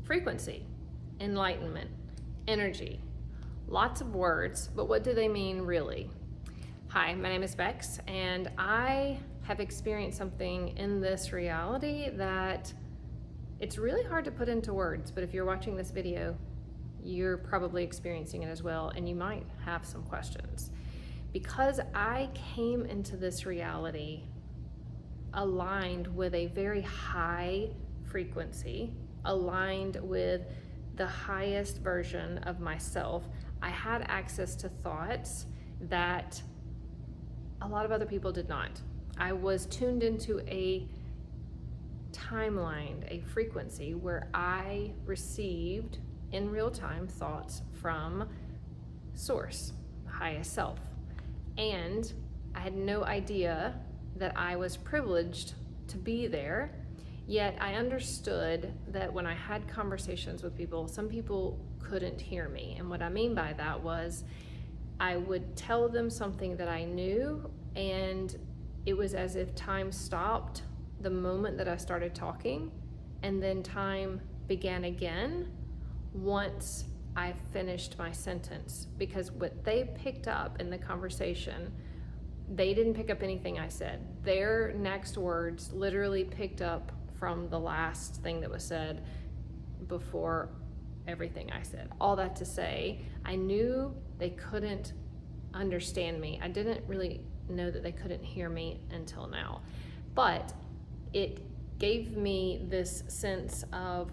frequency, enlightenment, energy. Lots of words, but what do they mean really? Hi, my name is Bex, and I have experienced something in this reality that it's really hard to put into words, but if you're watching this video, you're probably experiencing it as well, and you might have some questions. Because I came into this reality aligned with a very high frequency, aligned with the highest version of myself, I had access to thoughts that a lot of other people did not. I was tuned into a timeline, a frequency where I received in real time thoughts from Source, the highest self. And I had no idea that I was privileged to be there, yet I understood that when I had conversations with people, some people couldn't hear me. And what I mean by that was I would tell them something that I knew, and it was as if time stopped the moment that I started talking, and then time began again once I finished my sentence, because what they picked up in the conversation, they didn't pick up anything I said. Their next words literally picked up from the last thing that was said before everything I said. All that to say, I knew they couldn't understand me. I didn't really know that they couldn't hear me until now. But it gave me this sense of,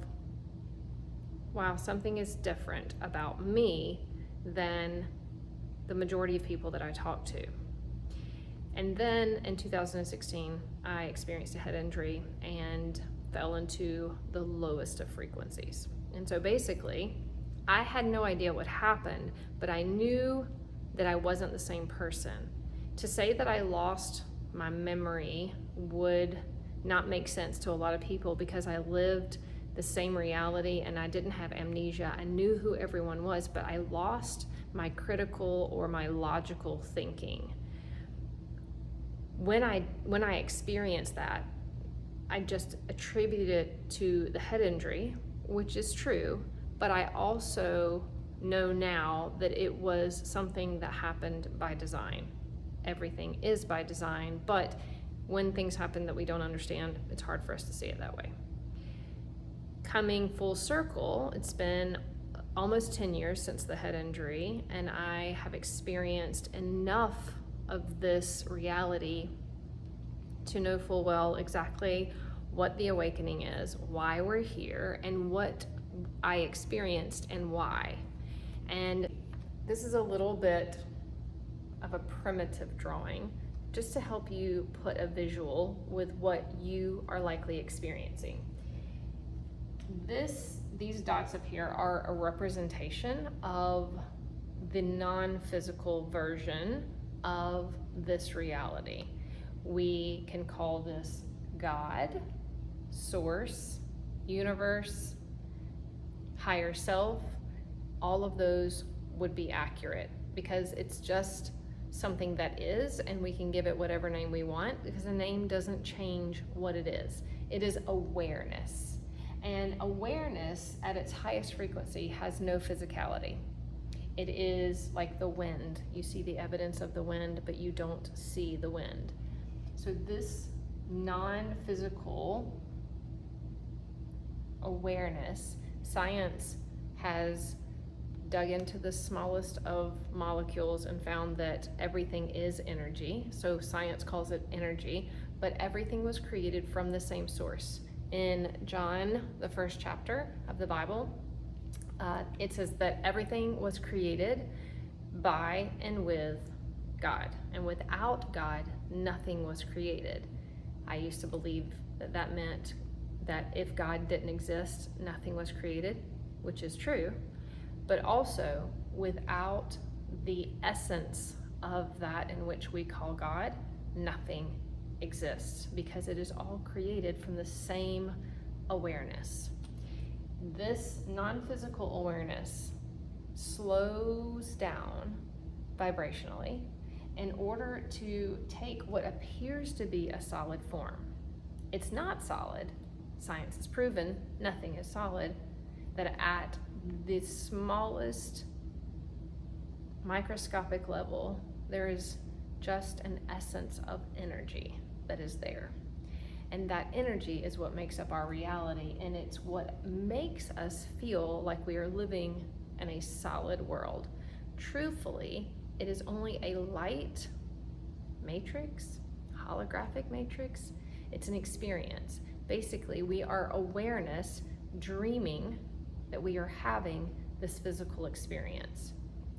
wow, something is different about me than the majority of people that I talk to. And then in 2016, I experienced a head injury and fell into the lowest of frequencies. And so basically, I had no idea what happened, but I knew that I wasn't the same person. To say that I lost my memory would not make sense to a lot of people, because I lived the same reality and I didn't have amnesia. I knew who everyone was, but I lost my critical or my logical thinking. When I experienced that, I just attributed it to the head injury, which is true, but I also know now that it was something that happened by design. Everything is by design, but when things happen that we don't understand, it's hard for us to see it that way. Coming full circle, it's been almost 10 years since the head injury, and I have experienced enough of this reality to know full well exactly what the awakening is, why we're here, and what I experienced and why. And this is a little bit of a primitive drawing, just to help you put a visual with what you are likely experiencing. These dots up here are a representation of the non-physical version of this reality. We can call this God, Source, Universe, Higher Self. All of those would be accurate, because it's just something that is, and we can give it whatever name we want, because a name doesn't change what it is. It is awareness. And awareness at its highest frequency has no physicality. It is like the wind. You see the evidence of the wind, but you don't see the wind. So this non-physical awareness, science has dug into the smallest of molecules and found that everything is energy. So science calls it energy, but everything was created from the same source. In John, the first chapter of the Bible, it says that everything was created by and with God, and without God, nothing was created. I used to believe that that meant that if God didn't exist, nothing was created, which is true, but also without the essence of that in which we call God, nothing exists, because it is all created from the same awareness. This non-physical awareness slows down vibrationally in order to take what appears to be a solid form. It's not solid. Science has proven nothing is solid. that at the smallest microscopic level, there is just an essence of energy that is there. And that energy is what makes up our reality, and it's what makes us feel like we are living in a solid world. Truthfully, it is only a light matrix, holographic matrix. It's an experience. Basically, we are awareness dreaming that we are having this physical experience.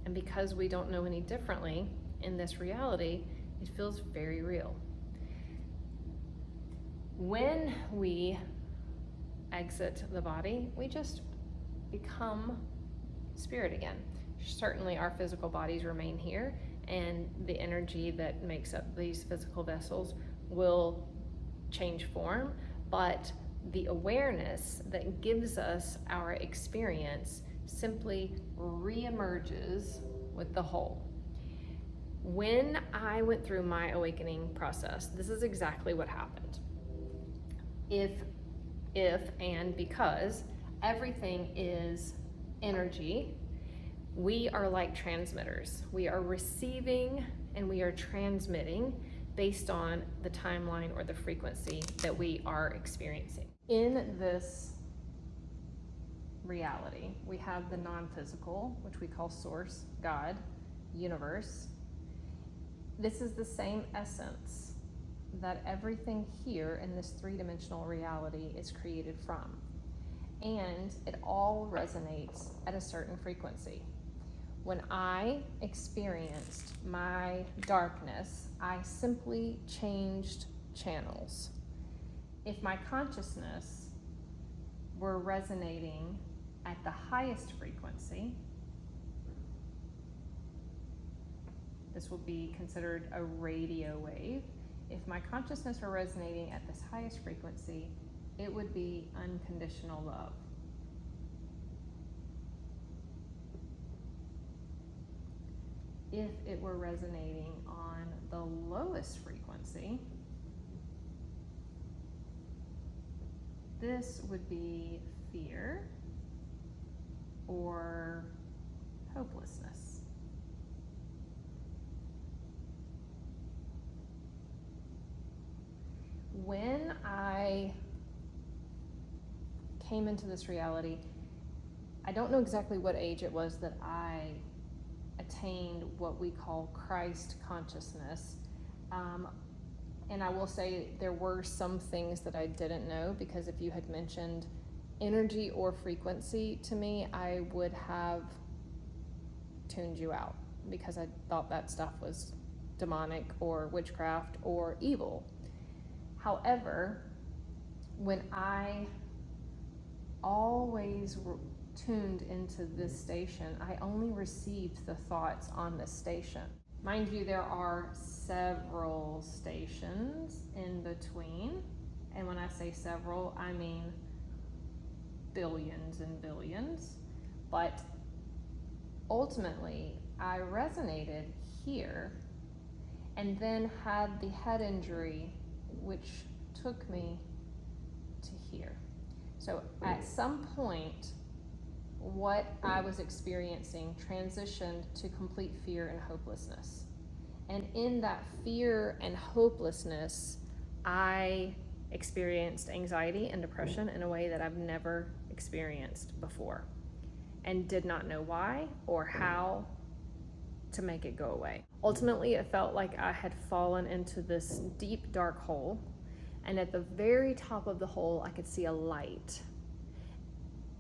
And because we don't know any differently in this reality, it feels very real. When we exit the body, we just become spirit again. Certainly our physical bodies remain here, and the energy that makes up these physical vessels will change form, but the awareness that gives us our experience simply reemerges with the whole. When I went through my awakening process, this is exactly what happened. If and because everything is energy, we are like transmitters. We are receiving and we are transmitting based on the timeline or the frequency that we are experiencing. In this reality, we have the non-physical, which we call source, God, universe. This is the same essence that everything here in this three-dimensional reality is created from. And it all resonates at a certain frequency. When I experienced my darkness, I simply changed channels. If my consciousness were resonating at the highest frequency, this will be considered a radio wave. If my consciousness were resonating at this highest frequency, it would be unconditional love. If it were resonating on the lowest frequency, this would be fear or hopelessness. When I came into this reality, I don't know exactly what age it was that I attained what we call Christ consciousness. And I will say there were some things that I didn't know, because if you had mentioned energy or frequency to me, I would have tuned you out, because I thought that stuff was demonic or witchcraft or evil. However, when I always tuned into this station, I only received the thoughts on this station. Mind you, there are several stations in between, and when I say several, I mean billions and billions, but ultimately I resonated here and then had the head injury, which took me to here. So at some point, what I was experiencing transitioned to complete fear and hopelessness. And in that fear and hopelessness, I experienced anxiety and depression in a way that I've never experienced before, and did not know why or how to make it go away. Ultimately, it felt like I had fallen into this deep, dark hole, and at the very top of the hole, I could see a light.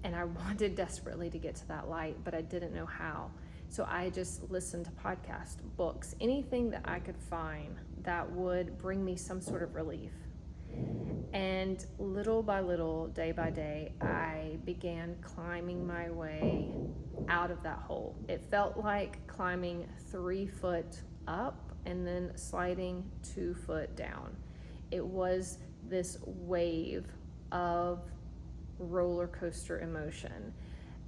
And I wanted desperately to get to that light, but I didn't know how. So I just listened to podcasts, books, anything that I could find that would bring me some sort of relief. And little by little, day by day, I began climbing my way out of that hole. It felt like climbing 3 foot up and then sliding 2 foot down. It was this wave of roller coaster emotion.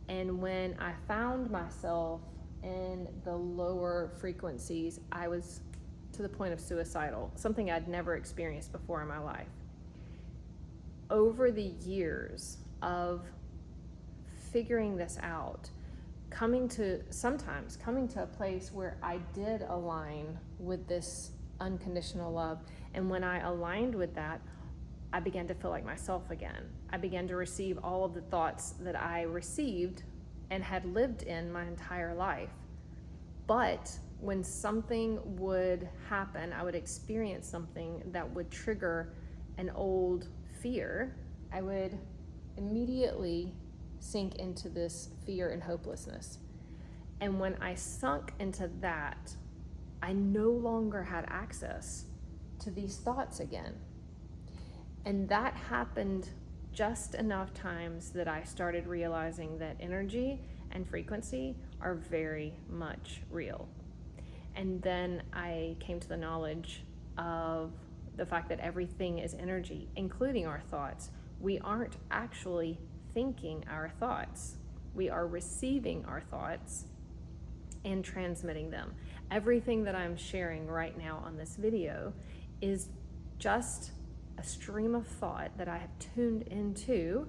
And when I found myself in the lower frequencies, I was to the point of suicidal, something I'd never experienced before in my life. Over the years of figuring this out, sometimes coming to a place where I did align with this unconditional love. And when I aligned with that, I began to feel like myself again. I began to receive all of the thoughts that I received and had lived in my entire life. But when something would happen, I would experience something that would trigger an old fear, I would immediately sink into this fear and hopelessness. And when I sunk into that, I no longer had access to these thoughts again. And that happened just enough times that I started realizing that energy and frequency are very much real. And then I came to the knowledge of the fact that everything is energy, including our thoughts. We aren't actually thinking our thoughts. We are receiving our thoughts and transmitting them. Everything that I'm sharing right now on this video is just a stream of thought that I have tuned into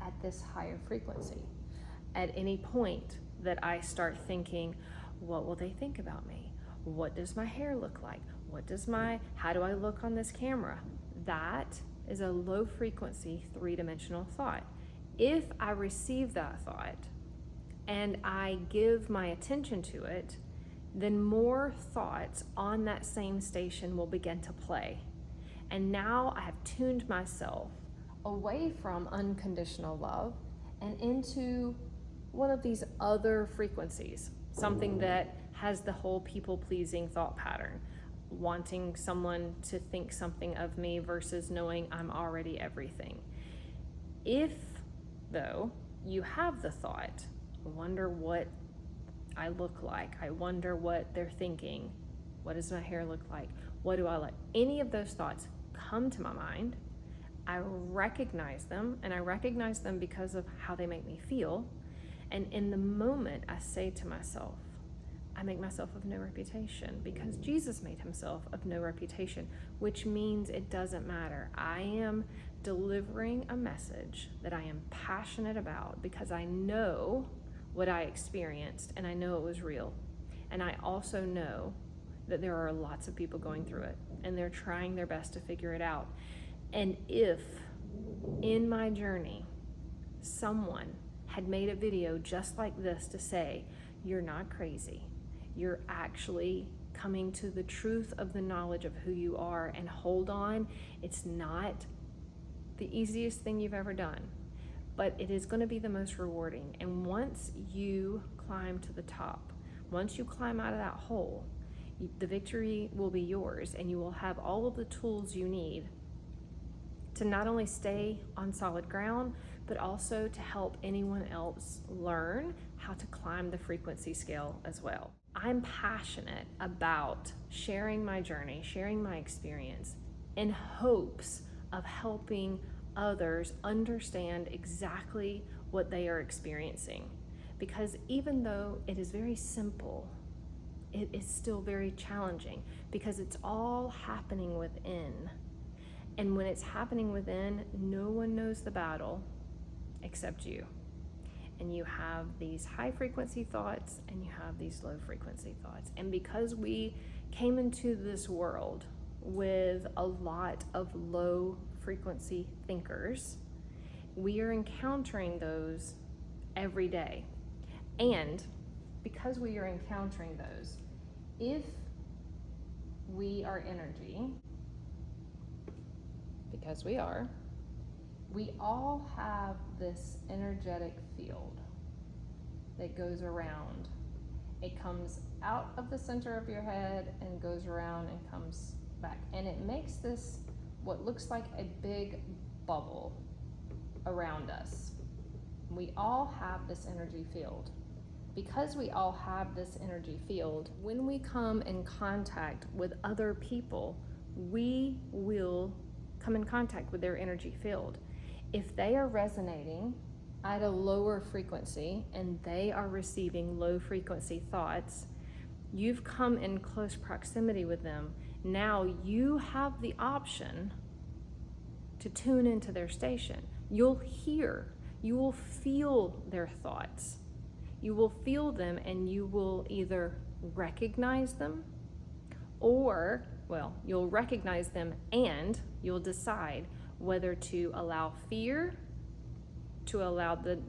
at this higher frequency. At any point that I start thinking, what will they think about me? What does my hair look like? How do I look on this camera? That is a low frequency, 3-dimensional thought. If I receive that thought and I give my attention to it, then more thoughts on that same station will begin to play. And now I have tuned myself away from unconditional love and into one of these other frequencies, something that has the whole people-pleasing thought pattern, wanting someone to think something of me versus knowing I'm already everything. If, though, you have the thought, I wonder what I look like, I wonder what they're thinking, what does my hair look like, what do I like, any of those thoughts come to my mind, I recognize them, and I recognize them because of how they make me feel. And in the moment, I say to myself, I make myself of no reputation because Jesus made himself of no reputation, which means it doesn't matter. I am delivering a message that I am passionate about because I know what I experienced and I know it was real. And I also know that there are lots of people going through it and they're trying their best to figure it out. And if in my journey, someone had made a video just like this to say, you're not crazy, you're actually coming to the truth of the knowledge of who you are, and hold on, it's not the easiest thing you've ever done, but it is going to be the most rewarding. And once you climb to the top, once you climb out of that hole, the victory will be yours, and you will have all of the tools you need to not only stay on solid ground, but also to help anyone else learn how to climb the frequency scale as well. I'm passionate about sharing my journey, sharing my experience in hopes of helping others understand exactly what they are experiencing. Because even though it is very simple, it is still very challenging because it's all happening within. And when it's happening within, no one knows the battle except you. And you have these high frequency thoughts and you have these low frequency thoughts. And because we came into this world with a lot of low frequency thinkers, we are encountering those every day. And because we are encountering those, if we are energy, because we all have this energetic field that goes around. It comes out of the center of your head and goes around and comes back. And it makes this, what looks like a big bubble around us. We all have this energy field. Because we all have this energy field, when we come in contact with other people, we will come in contact with their energy field. If they are resonating at a lower frequency and they are receiving low frequency thoughts, you've come in close proximity with them. Now you have the option to tune into their station. You'll hear you will feel their thoughts. You will feel them, and you will either recognize them, or, well, you'll recognize them and you'll decide whether to allow fear, to allow the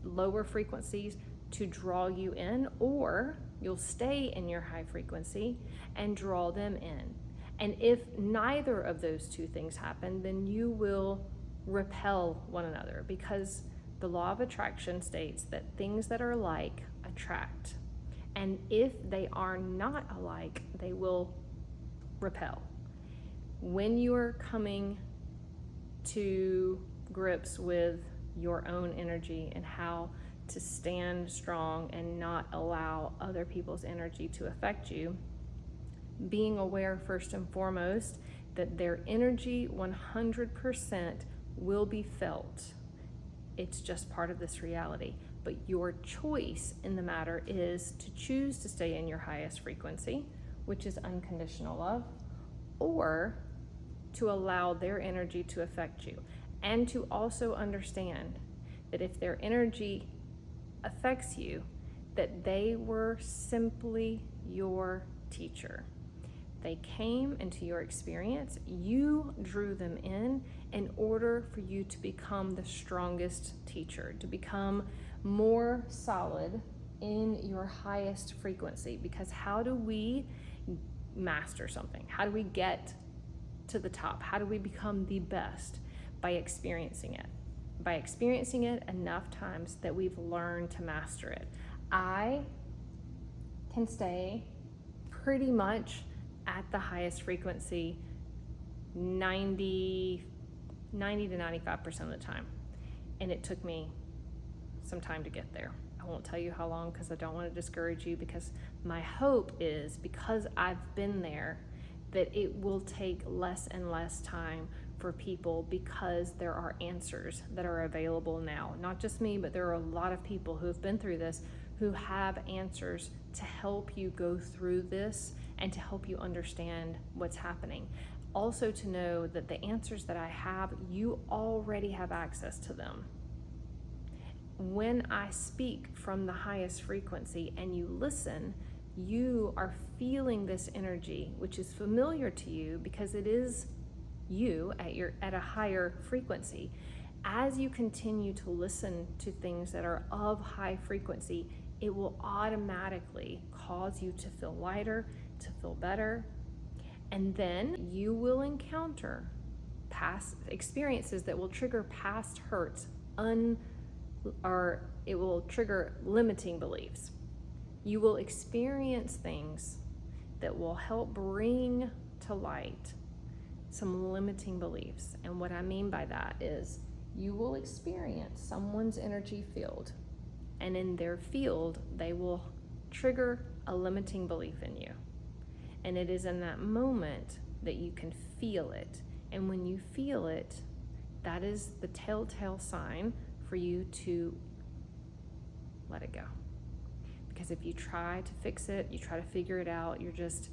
lower frequencies to draw you in, or you'll stay in your high frequency and draw them in. And if neither of those two things happen, then you will repel one another, because the law of attraction states that things that are alike attract. And if they are not alike, they will repel. When you are coming to grips with your own energy and how to stand strong and not allow other people's energy to affect you, being aware first and foremost that their energy 100% will be felt. It's just part of this reality. But your choice in the matter is to choose to stay in your highest frequency, which is unconditional love, or to allow their energy to affect you. And to also understand that if their energy affects you, that they were simply your teacher. They came into your experience, you drew them in order for you to become the strongest teacher, to become more solid in your highest frequency. Because how do we master something? How do we get to the top? How do we become the best? By experiencing it. By experiencing it enough times that we've learned to master it. I can stay pretty much at the highest frequency 90 to 95% of the time. And it took me some time to get there. I won't tell you how long, because I don't want to discourage you, because my hope is, because I've been there, that it will take less and less time for people, because there are answers that are available now. Not just me, but there are a lot of people who have been through this, who have answers to help you go through this and to help you understand what's happening. Also to know that the answers that I have, you already have access to them. When I speak from the highest frequency and you listen, you are feeling this energy, which is familiar to you because it is you at a higher frequency. As you continue to listen to things that are of high frequency, it will automatically cause you to feel lighter, to feel better. And then you will encounter past experiences that will trigger past hurts, or it will trigger limiting beliefs. You will experience things that will help bring to light some limiting beliefs. And what I mean by that is you will experience someone's energy field, and in their field, they will trigger a limiting belief in you. And it is in that moment that you can feel it. And when you feel it, that is the telltale sign for you to let it go. Because if you try to fix it, you try to figure it out, you're just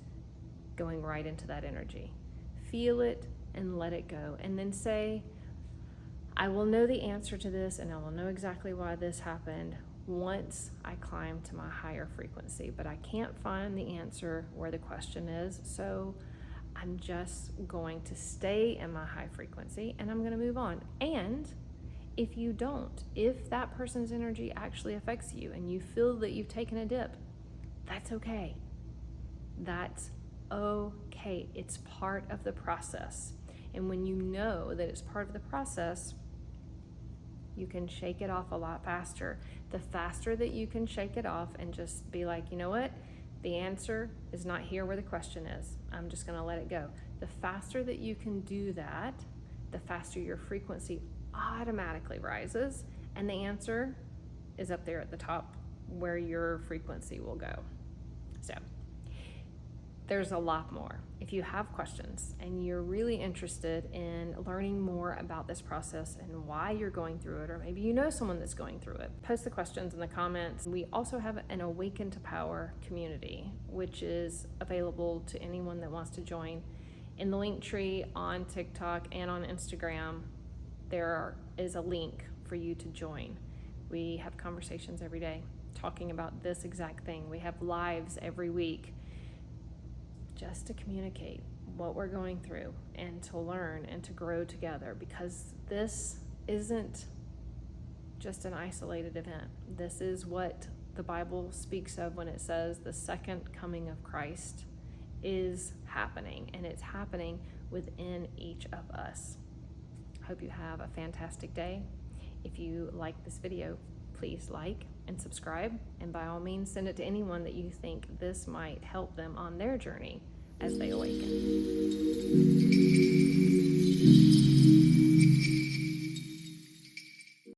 going right into that energy. Feel it and let it go. And then say, I will know the answer to this, and I will know exactly why this happened once I climb to my higher frequency. But I can't find the answer where the question is, so I'm just going to stay in my high frequency and I'm going to move on. And if you don't, if that person's energy actually affects you and you feel that you've taken a dip, that's okay. That's okay. It's part of the process. And when you know that it's part of the process, you can shake it off a lot faster. The faster that you can shake it off and just be like, you know what? The answer is not here where the question is. I'm just going to let it go. The faster that you can do that, the faster your frequency automatically rises, and the answer is up there at the top where your frequency will go. So there's a lot more. If you have questions and you're really interested in learning more about this process and why you're going through it, or maybe you know someone that's going through it, post the questions in the comments. We also have an Awaken to Power community, which is available to anyone that wants to join. In the link tree on TikTok and on Instagram, there is a link for you to join. We have conversations every day talking about this exact thing. We have lives every week just to communicate what we're going through and to learn and to grow together, because this isn't just an isolated event. This is what the Bible speaks of when it says the second coming of Christ is happening, and it's happening within each of us. I hope you have a fantastic day. If you like this video, please like and subscribe, and by all means send it to anyone that you think this might help them on their journey as they awaken.